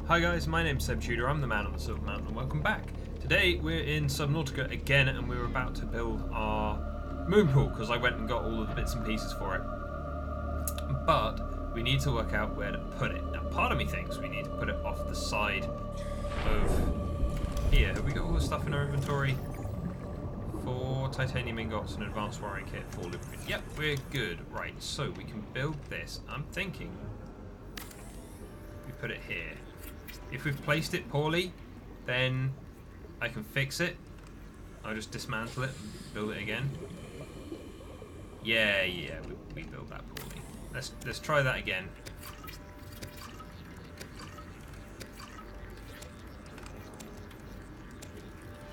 Hi guys, my name's Seb Tudor, I'm the man on the Silver Mountain, and welcome back. Today we're in Subnautica again, and we're about to build our moon pool, because I went and got all of the bits and pieces for it. But we need to work out where to put it. Now part of me thinks we need to put it off the side of here. Have we got all the stuff in our inventory? 4 titanium ingots, an advanced wiring kit, 4 lubricant. Yep, we're good. Right, so we can build this. I'm thinking we put it here. If we've placed it poorly, then I can fix it. I'll just dismantle it and build it again. Yeah, we built that poorly. Let's try that again.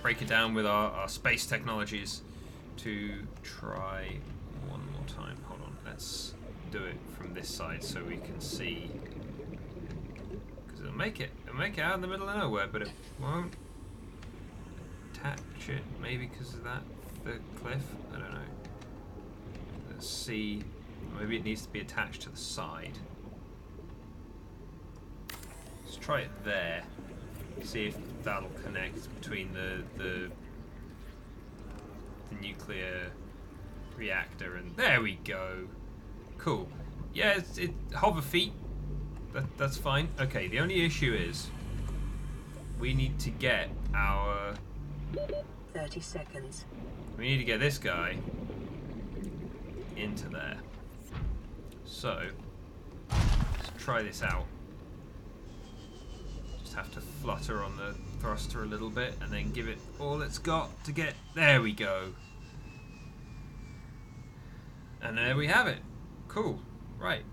Break it down with our space technologies to try one more time. Hold on, let's do it from this side so we can see. It'll make it out in the middle of nowhere, but it won't attach it. Maybe because of that, the cliff. I don't know. Let's see. Maybe it needs to be attached to the side. Let's try it there. See if that'll connect between the nuclear reactor and there we go. Cool. Yeah, it hover feet. That's fine. Okay, the only issue is we need to get our 30 seconds. We need to get this guy into there. So let's try this out. Just have to flutter on the thruster a little bit and then give it all it's got to get. There we go. And there we have it. Cool. Right.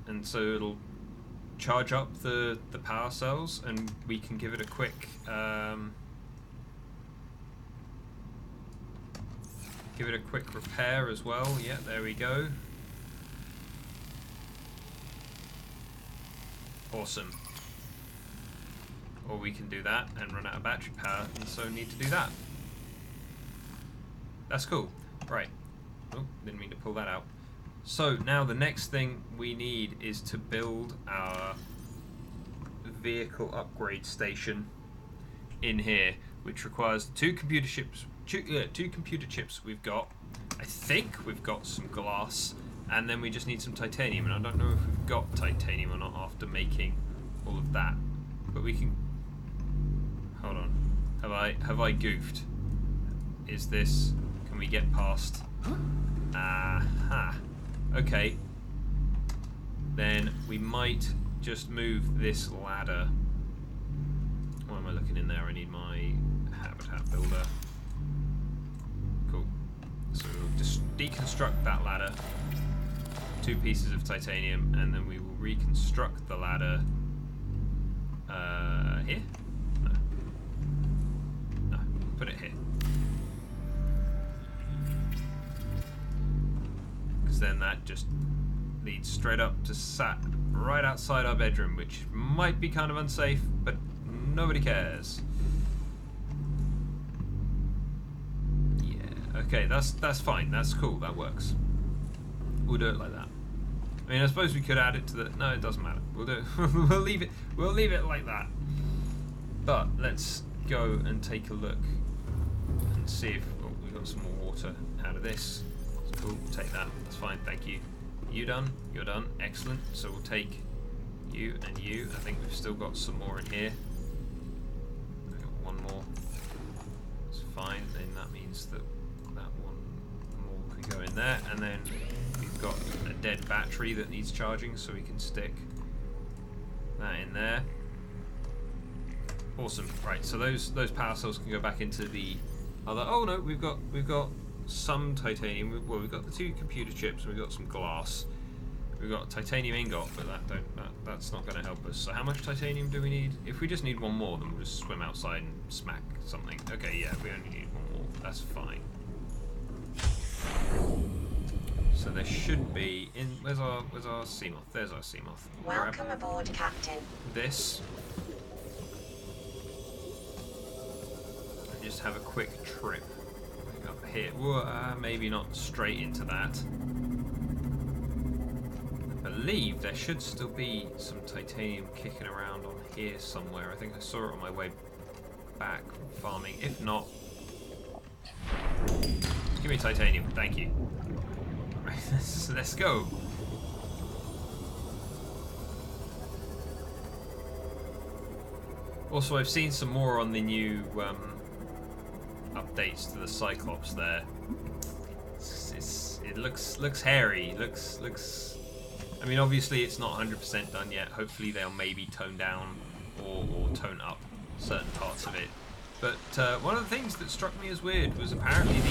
And so it'll charge up the power cells, and we can give it a quick repair as well. Yeah, there we go. Awesome. Or we can do that and run out of battery power, and so need to do that. That's cool. Right. Oh, didn't mean to pull that out. So now the next thing we need is to build our vehicle upgrade station in here, which requires 2 computer chips. 2 computer chips we've got. I think we've got some glass, and then we just need some titanium. And I don't know if we've got titanium or not after making all of that. But we can. Hold on. Have I goofed? Is this? Can we get past? Aha. Okay, then we might just move this ladder. Why am I looking in there? I need my habitat builder. Cool. So we'll just deconstruct that ladder. 2 pieces of titanium, and then we will reconstruct the ladder. Here? No, put it here. Then that just leads straight up to sat right outside our bedroom, which might be kind of unsafe, but nobody cares. Yeah, okay, that's fine, that's cool, that works. We'll do it like that. I mean, I suppose we could add it to the. No, it doesn't matter. We'll do it. We'll leave it like that. But let's go and take a look and see if we've got some more water out of this. Cool, take that, that's fine, thank you. You done? You're done, excellent. So we'll take you and you. I think we've still got some more in here. We've got one more. It's fine, then that means that that one more can go in there. And then we've got a dead battery that needs charging, so we can stick that in there. Awesome, right, so those power cells can go back into the other. Oh no, we've got some titanium. Well, we've got the 2 computer chips, and we've got some glass. We've got titanium ingot, but that's not going to help us. So how much titanium do we need? If we just need one more, then we'll just swim outside and smack something. Okay, yeah, we only need one more. That's fine. So there should be in. Where's our Seamoth? There's our Seamoth. Welcome aboard, Captain. This. And just have a quick trip. Up here. Maybe not straight into that. believe there should still be some titanium kicking around on here somewhere. I think I saw it on my way back from farming. If not, give me titanium, thank you. Right, let's go. Also, I've seen some more on the new updates to the Cyclops there. It looks hairy. Looks. I mean, obviously it's not 100% done yet. Hopefully they'll maybe tone down or tone up certain parts of it. But one of the things that struck me as weird was apparently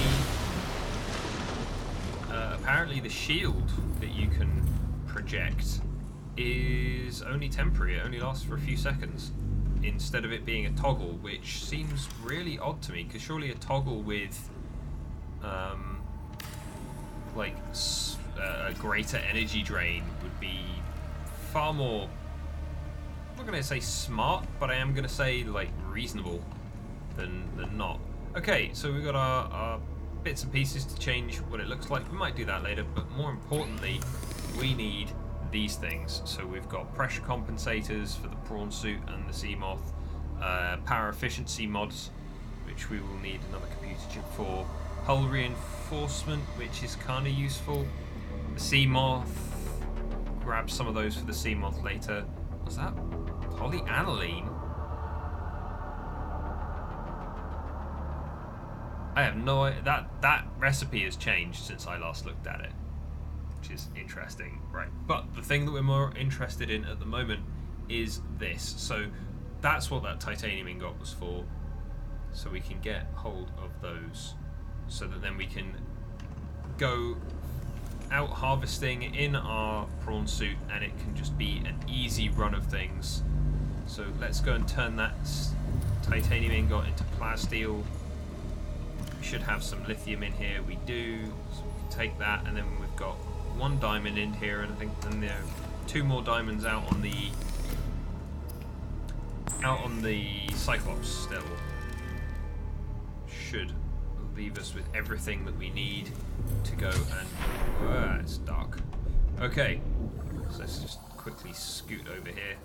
the shield that you can project is only temporary. It only lasts for a few seconds, instead of it being a toggle, which seems really odd to me, because surely a toggle with like a greater energy drain would be far more, I'm not going to say smart, but I am going to say like reasonable than not. Okay, so we've got our bits and pieces to change what it looks like. We might do that later, but more importantly, we need these things. So we've got pressure compensators for the prawn suit and the sea moth, power efficiency mods, which we will need another computer chip for, hull reinforcement, which is kind of useful, the sea moth, grab some of those for the sea moth later. What's that? Polyaniline? I have no idea. That recipe has changed since I last looked at it, which is interesting, right? But the thing that we're more interested in at the moment is this. So that's what that titanium ingot was for, so we can get hold of those, so that then we can go out harvesting in our prawn suit, and it can just be an easy run of things. So let's go and turn that titanium ingot into plasteel. We should have some lithium in here. We do. So we can take that, and then we've got one diamond in here, and I think then there are 2 more diamonds out on the Cyclops still. Should leave us with everything that we need to go and... it's dark. Okay, so let's just quickly scoot over here.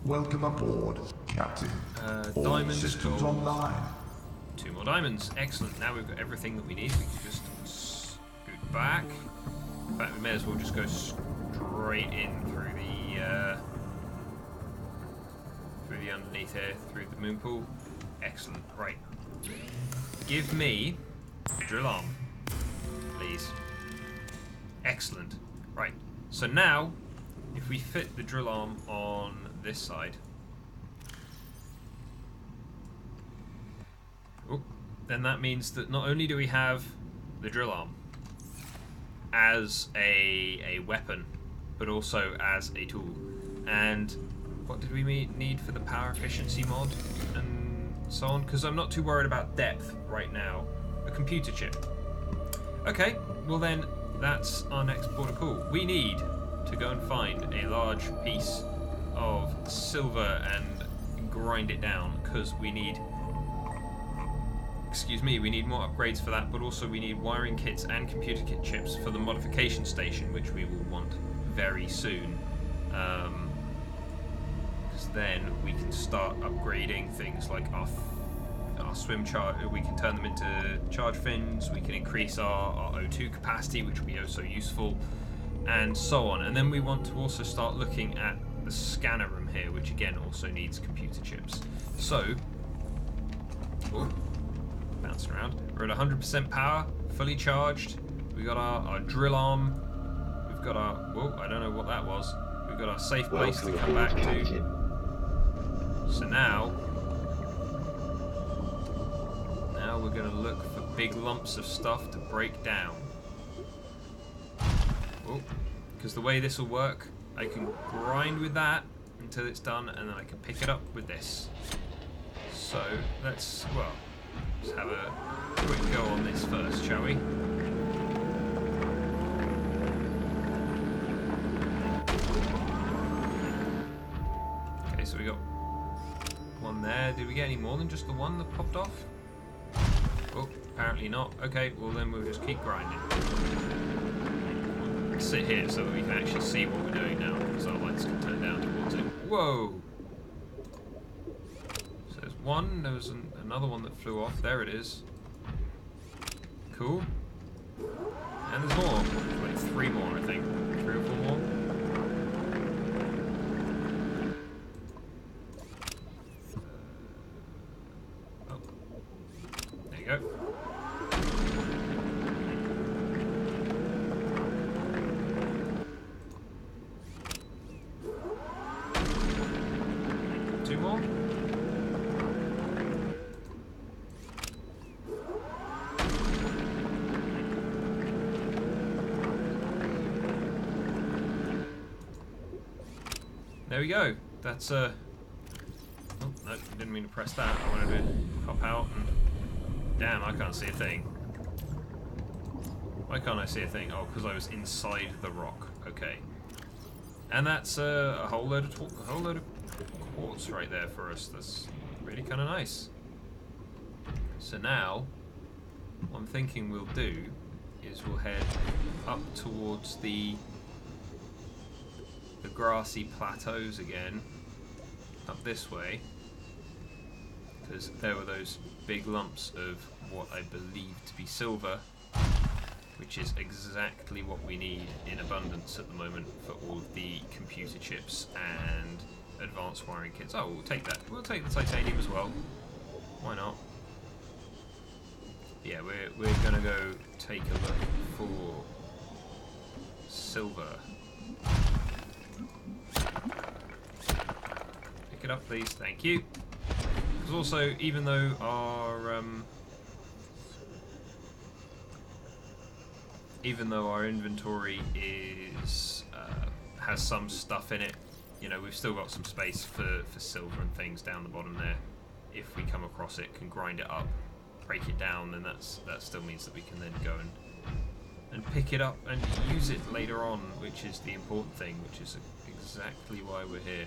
Welcome aboard, Captain. All Diamonds systems online. 2 more diamonds. Excellent. Now we've got everything that we need. We can just scoot back. In fact, we may as well just go straight in through the underneath here, through the moon pool. Excellent. Right. Give me a drill arm, please. Excellent. Right. So now, if we fit the drill arm on this side, then that means that not only do we have the drill arm as a weapon, but also as a tool. And what did we need for the power efficiency mod and so on? Because I'm not too worried about depth right now. A computer chip. Okay, well then that's our next port of call. We need to go and find a large piece of silver and grind it down, because we need, we need more upgrades for that, but also we need wiring kits and computer kit chips for the modification station, which we will want very soon. Because then we can start upgrading things like our swim charge. We can turn them into charge fins, we can increase our O2 capacity, which will be oh so useful, and so on. And then we want to also start looking at the scanner room here, which again also needs computer chips. So, bouncing around. We're at 100% power, fully charged. We got our drill arm. We've got our, I don't know what that was. We've got our safe place to come back to. So now we're going to look for big lumps of stuff to break down. Because the way this will work, I can grind with that until it's done, and then I can pick it up with this. So let's have a quick go on this first, shall we? Okay, so we got one there. Did we get any more than just the one that popped off? Apparently not. Okay, well then we'll just keep grinding. We'll sit here so that we can actually see what we're doing now, because our lights can turn down towards it. Whoa! So there's one, there was another one that flew off. There it is. Cool. And there's more. Like 3 more, I think. 3 or 4 more. Oh. There you go. More. There we go. That's oh no, didn't mean to press that. I wanted to hop out and damn, I can't see a thing. Why can't I see a thing? Oh, because I was inside the rock. Okay. And that's a whole load of quartz right there for us. That's really kind of nice. So now, what I'm thinking we'll do is we'll head up towards the grassy plateaus again, up this way, because there were those big lumps of what I believe to be silver, which is exactly what we need in abundance at the moment for all of the computer chips and advanced wiring kits. Oh, we'll take that. We'll take the titanium as well. Why not? Yeah, we're gonna go take a look for silver. Pick it up, please. Thank you. Because also, even though our inventory is has some stuff in it, you know, we've still got some space for silver and things down the bottom there. If we come across it, can grind it up, break it down, then that still means that we can then go and pick it up and use it later on, which is the important thing, which is exactly why we're here.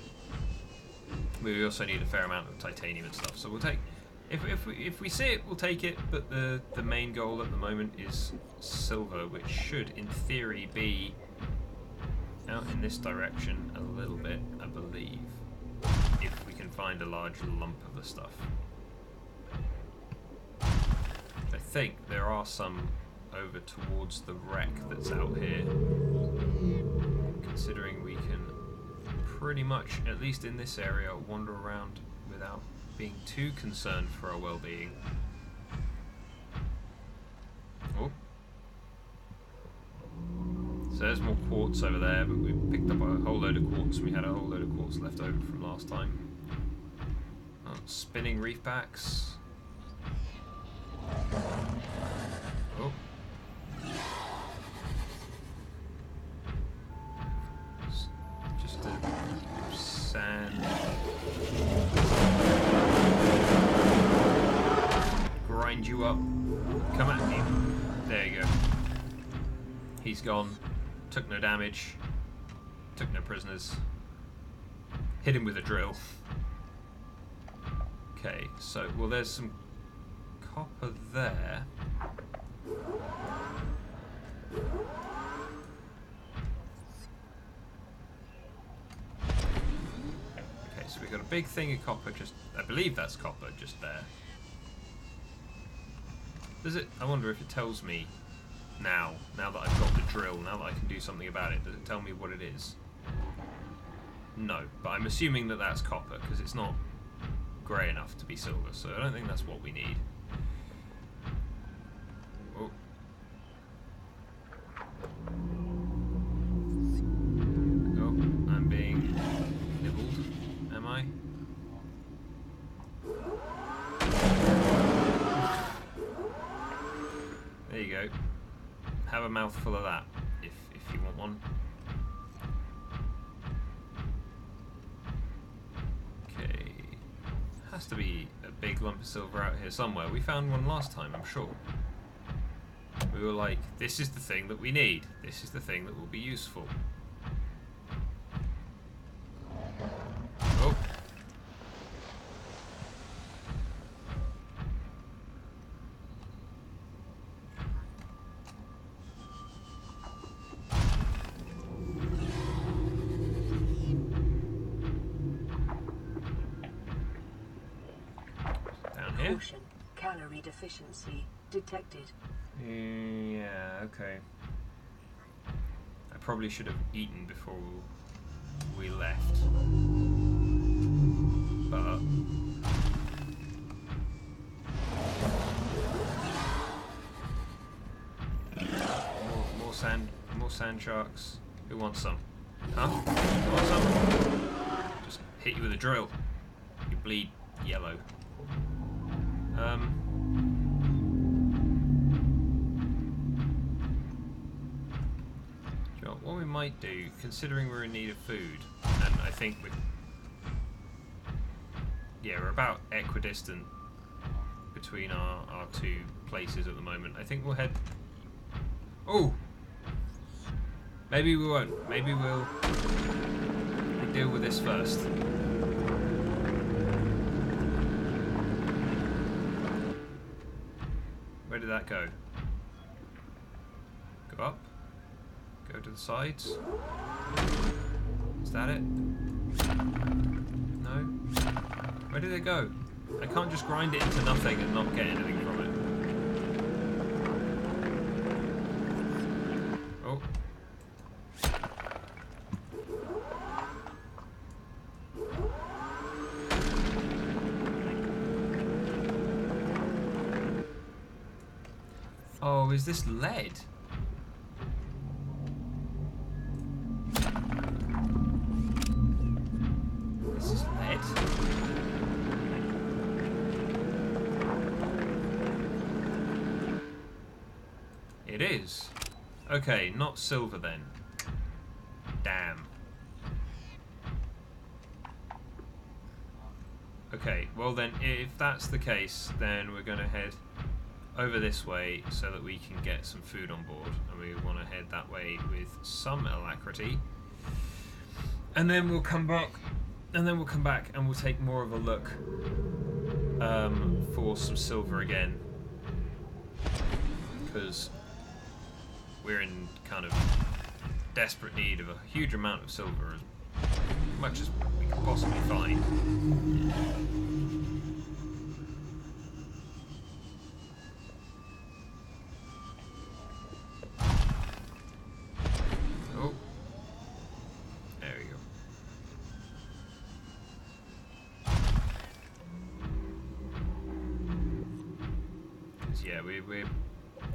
We also need a fair amount of titanium and stuff, so we'll take, if we see it, we'll take it, but the main goal at the moment is silver, which should in theory be out in this direction a little bit, I believe, if we can find a large lump of the stuff. I think there are some over towards the wreck that's out here, considering we can pretty much, at least in this area, wander around without being too concerned for our well-being. Oh. So there's more quartz over there, but we picked up a whole load of quartz and we had a whole load of quartz left over from last time. Oh, spinning reef backs. Oh. Just a sand. Grind you up. Come at me. There you go. He's gone. Took no damage. Took no prisoners. Hit him with a drill. Okay, so, well, there's some copper there. Okay, so we've got a big thing of copper just, I believe that's copper just there. Does it, I wonder if it tells me now that I've got the drill, now that I can do something about it, does it tell me what it is? No, but I'm assuming that that's copper, because it's not grey enough to be silver, so I don't think that's what we need. Oh. Oh, I'm being nibbled, am I? There you go. Have a mouthful of that, if you want one. Okay. Has to be a big lump of silver out here somewhere. We found one last time, I'm sure. We were like, this is the thing that we need. This is the thing that will be useful. Oh. here? Caution. Calorie deficiency detected. Yeah, okay. I probably should have eaten before we left. But more sand sharks. Who wants some? Huh? You want some? Just hit you with a drill. You bleed yellow. What we might do, considering we're in need of food, and I think we're about equidistant between our two places at the moment. I think we'll head. Oh, maybe we won't. Maybe we'll deal with this first. Where did that go? Go up? Go to the sides? Is that it? No? Where did it go? I can't just grind it into nothing and not get anything from it. Oh. Oh, is this lead? This is lead? It is. Okay, not silver then. Damn. Okay, well then, if that's the case, then we're going to head over this way so that we can get some food on board, and we want to head that way with some alacrity, and then we'll come back and we'll take more of a look for some silver again, because we're in kind of desperate need of a huge amount of silver, as much as we can possibly find.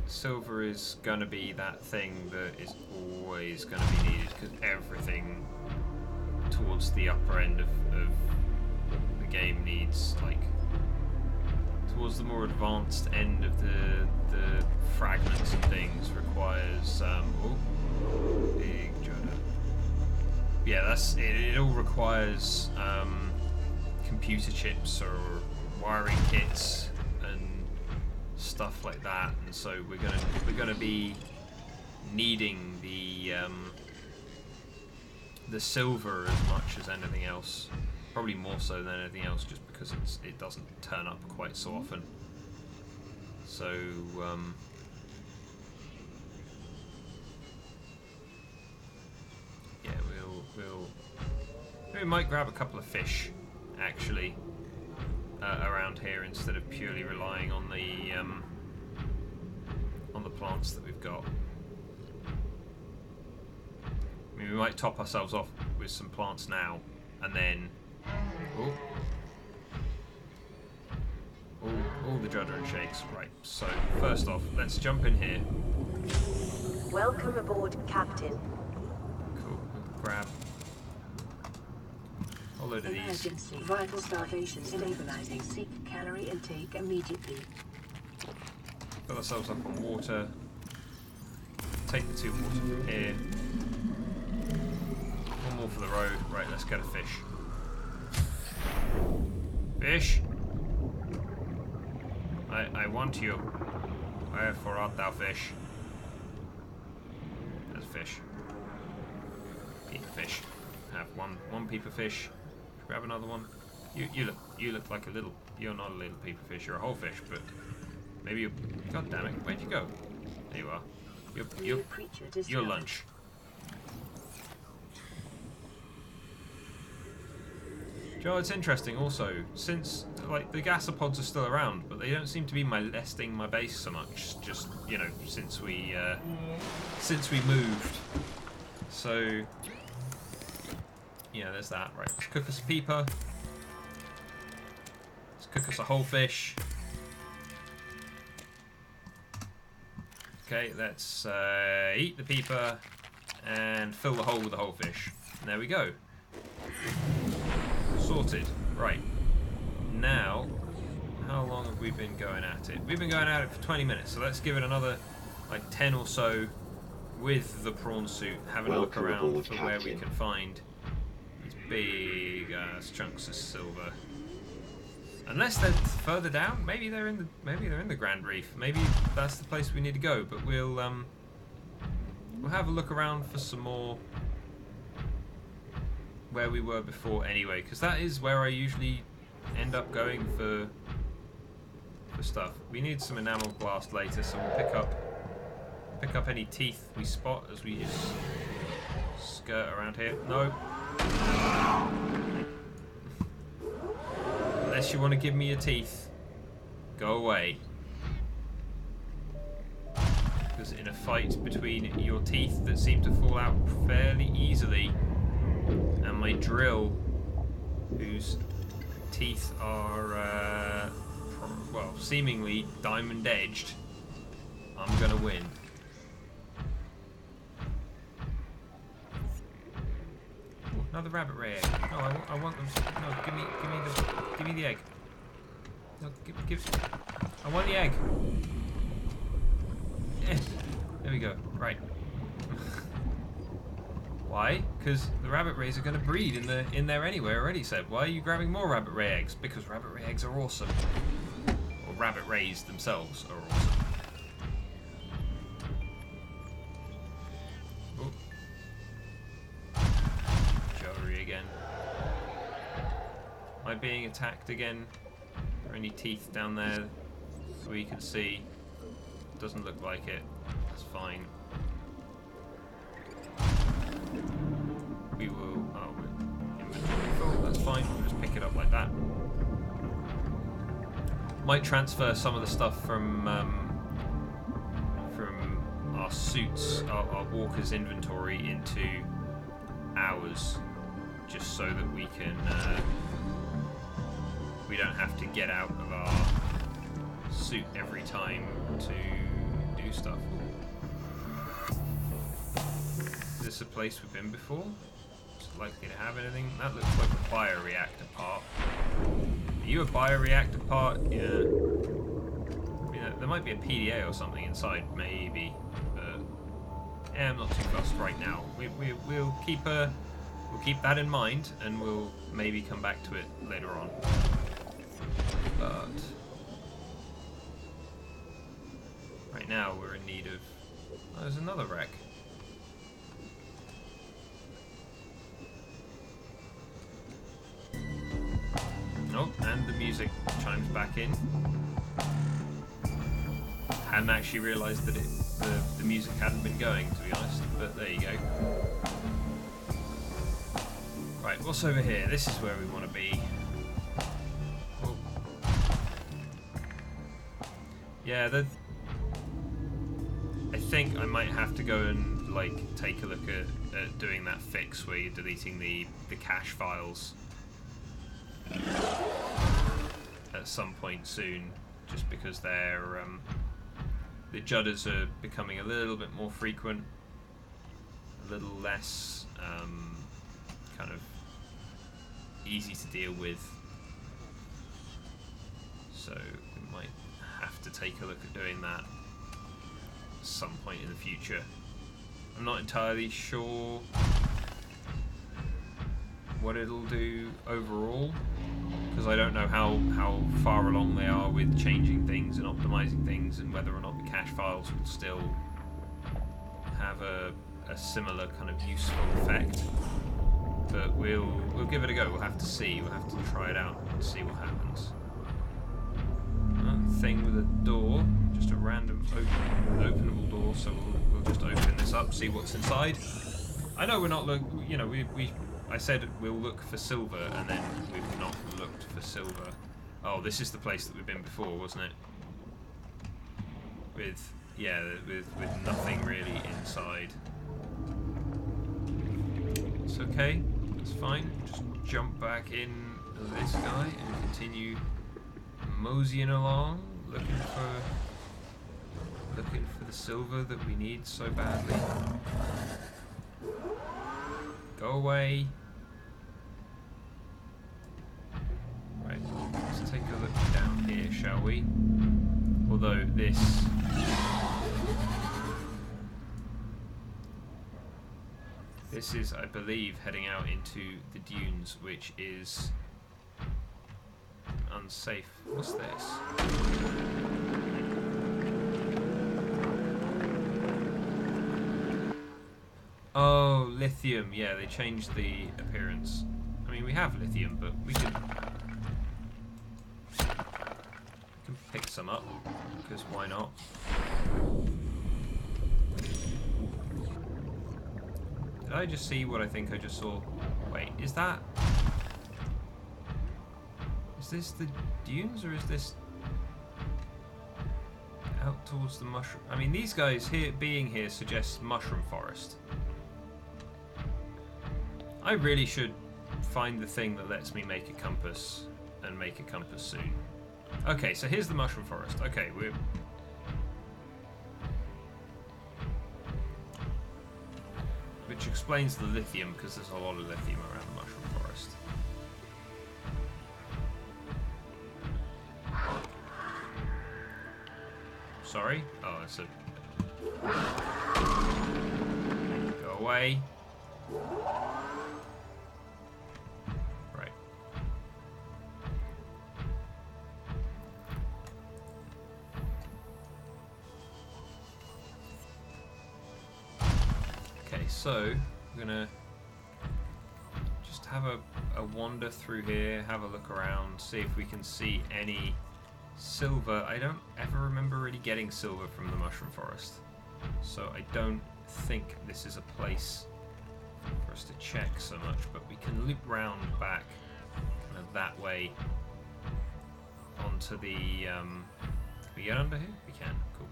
Silver is going to be that thing that is always going to be needed, because everything towards the upper end of the game needs, like, towards the more advanced end of the fragments and things requires big Joda. Yeah, that's it. It all requires computer chips or wiring kits and stuff like that, and so we're gonna be needing the silver as much as anything else, probably more so than anything else, just because it doesn't turn up quite so often. So yeah, we might grab a couple of fish actually around here, instead of purely relying on the plants that we've got. I mean, we might top ourselves off with some plants now, and then all the judder and shakes. Right, so first off, let's jump in here. Welcome aboard, Captain. Cool. We'll grab a load of these. Emergency. Vital starvation stabilizing. Seek calorie intake immediately. Fill ourselves up on water. Take the 2 water from here. 1 more for the road. Right, let's get a fish. Fish! I want you. Wherefore art thou, fish? There's a fish. Peep of fish. Have one peep of fish. Grab another one. You look like a little. You're not a little peep of fish. You're a whole fish, but maybe you. God damn it! Where'd you go? There you are. Your lunch. you know what's interesting also? Since, like, the gasopods are still around, but they don't seem to be molesting my base so much, just, you know, since we moved. So, yeah, there's that. Right, let's cook us a peeper. Let's cook us a whole fish. Okay, let's eat the peeper and fill the hole with the whole fish. And there we go. Sorted. Right. Now, how long have we been going at it? We've been going at it for 20 minutes, so let's give it another, like, 10 or so with the prawn suit, having a look around for where we can find these big chunks of silver. Unless they're further down, maybe they're in the Grand Reef. Maybe that's the place we need to go. But we'll have a look around for some more where we were before anyway, because that is where I usually end up going for stuff. We need some enamel glass later, so we'll pick up any teeth we spot as we just skirt around here. No. Unless you want to give me your teeth, go away. Because in a fight between your teeth that seem to fall out fairly easily and my drill, whose teeth are, well, seemingly diamond edged, I'm gonna win. Ooh, another rabbit ray egg. No, I want them. No, give me the egg. No, give. I want the egg. Yeah, there we go. Right. Why? Because the rabbit rays are going to breed in there anyway. I already said. Why are you grabbing more rabbit ray eggs? Because rabbit ray eggs are awesome. Or rabbit rays themselves are awesome. Oh. Jewelry again. Am I being attacked again? Are any teeth down there that we can see? Doesn't look like it. That's fine. We will. Oh, we're inventory full. That's fine. We'll just pick it up like that. Might transfer some of the stuff from our suits, our walkers' inventory into ours, just so that we can. We don't have to get out of our suit every time to do stuff. Is this a place we've been before? Is it likely to have anything? That looks like a bioreactor part. Are you a bioreactor part? Yeah. I mean, there might be a PDA or something inside, maybe. But yeah, I'm not too fussed right now. We'll keep that in mind, and we'll maybe come back to it later on. But right now we're in need of. Oh, there's another wreck. Oh, and the music chimes back in. Hadn't actually realised that the music hadn't been going, to be honest, but there you go. Right, what's over here? This is where we want to be. Oh. Yeah, I think I might have to go and, like, take a look at doing that fix where you're deleting the cache files at some point soon, just because they're the judders are becoming a little bit more frequent, a little less kind of easy to deal with, so we might have to take a look at doing that at some point in the future. I'm not entirely sure what it'll do overall, because I don't know how far along they are with changing things and optimizing things, and whether or not the cache files will still have a similar kind of useful effect. But we'll give it a go. We'll have to see. We'll have to try it out and see what happens. Thing with a door, just a random openable door. So we'll just open this up, see what's inside. I know we're not I said we'll look for silver, and then we've not looked for silver. Oh, this is the place that we've been before, wasn't it? With nothing really inside. It's okay. It's fine. Just jump back in this guy and continue moseying along, looking for the silver that we need so badly. Go away. Right, let's take a look down here, shall we? Although this is, I believe, heading out into the dunes, which is unsafe. What's this? Oh, lithium. Yeah, they changed the appearance. I mean, we have lithium, but we can pick some up, because why not? Did I just see what I think I just saw? Wait, is this the dunes, or is this out towards the mushroom? I mean, these guys being here suggests mushroom forest. I really should find the thing that lets me make a compass, and make a compass soon. Okay, so here's the mushroom forest. Okay, which explains the lithium, because there's a lot of lithium around the mushroom forest. Sorry? Oh, it's a... Go away. Right. Okay, so we're gonna just have a wander through here, have a look around, see if we can see any silver. I don't ever remember really getting silver from the mushroom forest, so I don't think this is a place for us to check so much, but we can loop round back kind of that way onto the can we get under here? We can. Cool.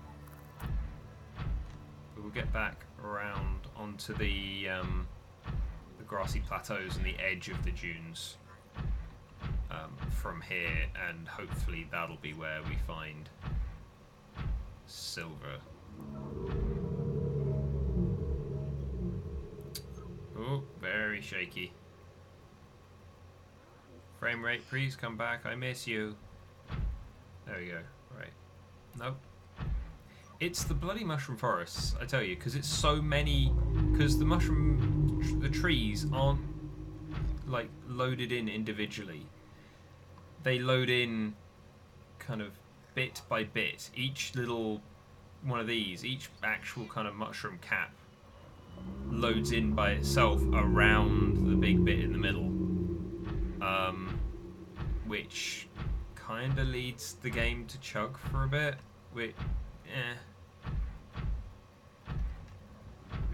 But we'll get back around onto the grassy plateaus and the edge of the dunes from here, and hopefully that'll be where we find silver. Oh, very shaky. Frame rate, please come back. I miss you. There we go. Right. Nope. It's the bloody mushroom forests, I tell you, because it's so many. Because the trees aren't like loaded in individually. They load in kind of bit by bit. Each little one of these, each actual kind of mushroom cap loads in by itself around the big bit in the middle, which kind of leads the game to chug for a bit, which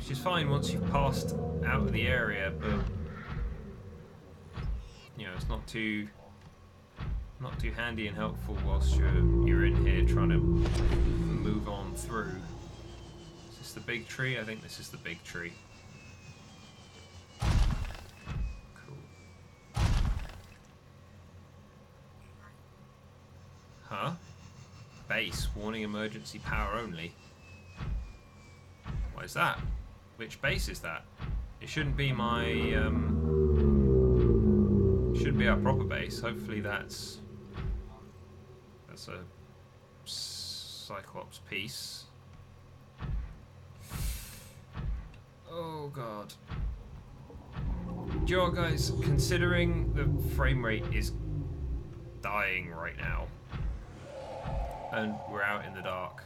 is fine once you've passed out of the area, but you know, it's not too handy and helpful whilst you're in here trying to move on through. Is this the big tree? I think this is the big tree. Cool. Huh? Base, warning emergency power only. What is that? Which base is that? It shouldn't be my, shouldn't be our proper base. Hopefully that's a Cyclops piece. Oh god. Do you know what, guys? Considering the frame rate is dying right now, and we're out in the dark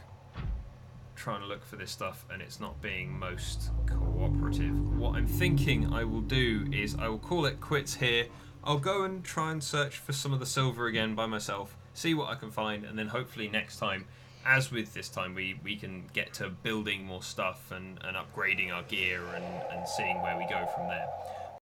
trying to look for this stuff and it's not being most cooperative, what I'm thinking I will do is I will call it quits here. I'll go and try and search for some of the silver again by myself, see what I can find, and then hopefully next time as with this time, we can get to building more stuff and upgrading our gear and seeing where we go from there.